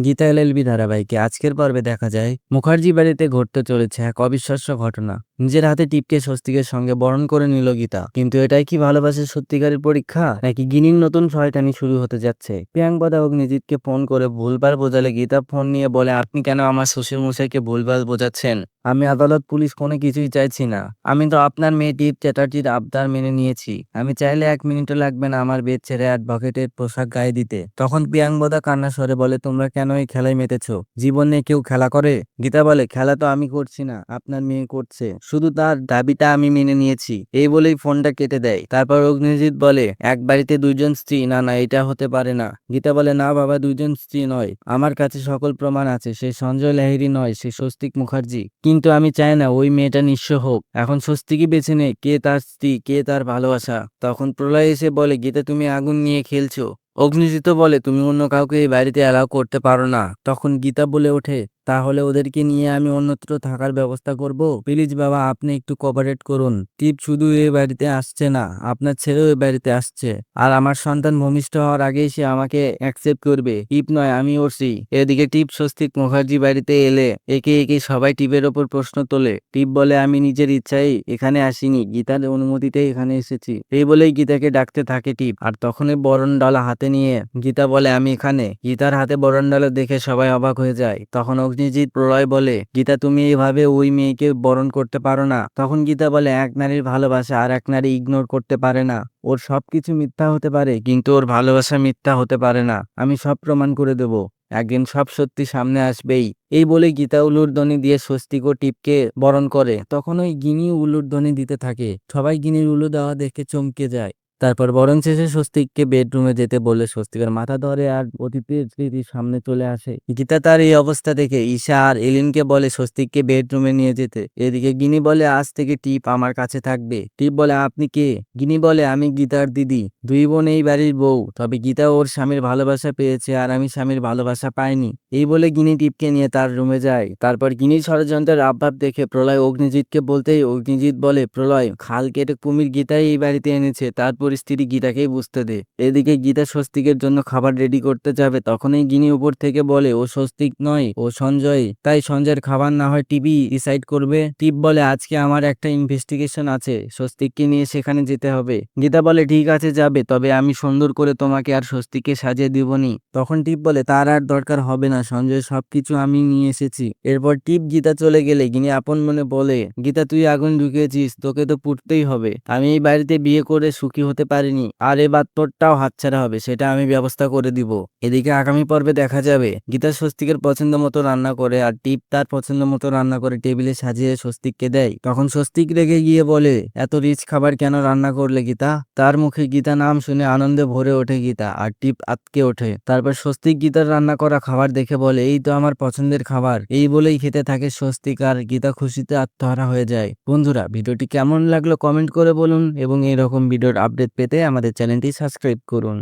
Gita LLB ধারাবাহিকে আজকের পর্বে দেখা যায় মুখার্জি বাড়িতে ঘটতে চলেছে এক অবিশ্বাস্য ঘটনা। নিজের হাতে টিপকে স্বস্তিকের সঙ্গে বরণ করে নিল গীতা। কিন্তু এটাই কি ভালোবাসার সত্যিকারের পরীক্ষা, নাকি গিনির নতুন শয়তানি শুরু হতে যাচ্ছে? প্রিয়াঙ্কদা অগ্নিজিৎকে ফোন করে ভুলভাল বোঝালে গীতা ফোন নিয়ে বলে, আপনি কেন আমার শ্বশুর মশাইকে ভুলভাল বোঝাচ্ছেন? আমি আদালত পুলিশ কোনো কিছুই চাইছি না। আমি তো আপনার মেয়ে টিপ চ্যাটার্জির আবদার মেনে নিয়েছি। আমি চাইলে 1 মিনিটও লাগবে না আমার বেদ ছেড়ে অ্যাডভোকেটের পোশাক গায়ে দিতে। তখন প্রিয়াঙ্কদা কান্না স্বরে বলে, তোমরা কেন এই খেলায় মেতেছো? জীবনে কেউ খেলা করে? গীতা বলে, খেলা তো আমি করছি না, আপনার মেয়ে করছে। শুধু তার দাবিটা আমি মেনে নিয়েছি। এই বলেই ফোনটা কেটে দেয়। তারপর অগ্নিজিৎ বলে, এক বাড়িতে দুইজন স্ত্রী? না না, এটা হতে পারে না। গীতা বলে, না বাবা, দুইজন স্ত্রী নয়। আমার কাছে সকল প্রমাণ আছে। সে সঞ্জয় লাহিড়ী নয়, সে স্বস্তিক মুখার্জি। কিন্তু আমি চাই না ওই মেয়েটা নিঃস্ব হোক। এখন স্বস্তিকই বেছে নে কে তার স্ত্রী, কে তার ভালোবাসা। তখন প্রলয় এসে বলে, গীতা তুমি আগুন নিয়ে খেলছো। অগ্নিজিৎ বলে, তুমি অন্য কাউকে এই বাড়িতে অ্যালাউ করতে পারো না। তখন গীতা বলে ওঠে, তাহলে ওদেরকে নিয়ে আমি অন্যত্র থাকার ব্যবস্থা করব। প্লিজ বাবা, আপনি একটু কোঅপারেট করুন। টিপ শুধু এই বাড়িতে আসছে না, আপনার ছেলেও এই বাড়িতে আসছে। আর আমার সন্তান ভূমিষ্ঠ হওয়ার আগেই সে আমাকে অ্যাকসেপ্ট করবে। টিপ নয়, আমি ওরছি। এদিকে টিপ স্বস্তিক মুখার্জি বাড়িতে এলে একে একে সবাই টিপের ওপর প্রশ্ন তোলে। টিপ বলে, আমি নিজের ইচ্ছায় এখানে আসিনি, গীতার অনুমতিতেই এখানে এসেছি। এই বলেই গীতাকে ডাকতে থাকে টিপ। আর তখনই বরণ ডালা হাতে নিয়ে গীতা বলে, আমি এখানে। গীতার হাতে বরণ ডালা দেখে সবাই অবাক হয়ে যায়। তখন অগ্নিজিৎ প্রলয় বলে, গীতা তুমি এইভাবে ওই মেয়েকে বরণ করতে পারো না। তখন গীতা বলে, এক নারীর ভালোবাসা আর এক নারী ইগনোর করতে পারে না। ওর সবকিছু মিথ্যা হতে পারে, কিন্তু ওর ভালোবাসা মিথ্যা হতে পারে না। আমি সব প্রমাণ করে দেব। একদিন সব সত্যি সামনে আসবেই। এই বলে গীতা উলুধ্বনি দিয়ে স্বস্তিক ও টিপকে বরণ করে। তখন ওই গিনি উলুধ্বনি দিতে থাকে। সবাই গিনির উলু দেওয়া দেখে চমকে যায়। তারপর বরণ শেষে স্বস্তিককে বেডরুমে যেতে বলে স্বস্তিকের মাথা ধরে আর অতীতের স্মৃতির সামনে চলে আসে। গীতা তার এই অবস্থা দেখে ঈশা আর এলিনকে বলে স্বস্তিককে বেডরুমে নিয়ে যেতে। এদিকে গিনি বলে, আজ থেকে টিপ আমার কাছে থাকবে। টিপ বলে, আপনি কে? গিনি বলে, আমি গীতার দিদি। দুই বোন এই বাড়ির বউ। তবে গীতা ওর স্বামীর ভালোবাসা পেয়েছে আর আমি স্বামীর ভালোবাসা পাইনি। এই বলে গিনি টিপকে নিয়ে তার রুমে যায়। তারপর গিনির ষড়যন্ত্রের আভাব দেখে প্রলয় অগ্নিজিৎকে বলতেই অগ্নিজিৎ বলে, প্রলয়, খাল কেটে কুমির গীতাই এই বাড়িতে এনেছে, তার পরিস্থিতি গীতাকেই বুঝতে দে। এদিকে গীতা স্বস্তিকের জন্য খাবার রেডি করতে যাবে। তখনই গিনি উপর থেকে বলে, ও স্বস্তিক নয়, ও সঞ্জয়। তাই সঞ্জয়ের খাবার না হয় টিভি ডিসাইড করবে। টিপ বলে, আজকে আমার একটা ইনভেস্টিগেশন আছে, স্বস্তিককে নিয়ে সেখানে যেতে হবে। গীতা বলে, ঠিক আছে যাবে, তবে আমি সুন্দর করে তোমাকে আর স্বস্তিককে সাজিয়ে দিবনি। তখন টিপ বলে, তার আর দরকার হবে না সঞ্জয়, সবকিছু আমি নিয়ে এসেছি। এরপর টিপ গীতা চলে গেলে গিনি আপন মনে বলে, গীতা তুই আগুন ঢুকিয়েছিস, তোকে তো পুড়তেই হবে। আমি এই বাড়িতে বিয়ে করে সুখী হতে পারিনি, আর এবার তোরটাও হাতছাড়া হবে, সেটা আমি ব্যবস্থা করে দিব। এদিকে আগামী পর্বে দেখা যাবে গীতা স্বস্তিকের পছন্দ মতো রান্না করে আর টিপ তার পছন্দ মতো রান্না করে টেবিলে সাজিয়ে স্বস্তিককে দেয়। তখন স্বস্তিক রেগে গিয়ে বলে, এত রিচ খাবার কেন রান্না করলে গীতা? তার মুখে গীতা নাম শুনে আনন্দে ভরে ওঠে গীতা, আর টিপ আটকে ওঠে। তারপর স্বস্তিক গীতার রান্না করা খাবার দেখে বলে, এই তো আমার পছন্দের খাবার। এই বলেই খেতে থাকে স্বস্তিক, আর গীতা খুশিতে আত্মহারা হয়ে যায়। বন্ধুরা, ভিডিওটি কেমন লাগলো কমেন্ট করে বলুন এবং এরকম ভিডিওর আপডেট পেতে আমাদের চ্যানেলটি সাবস্ক্রাইব করুন।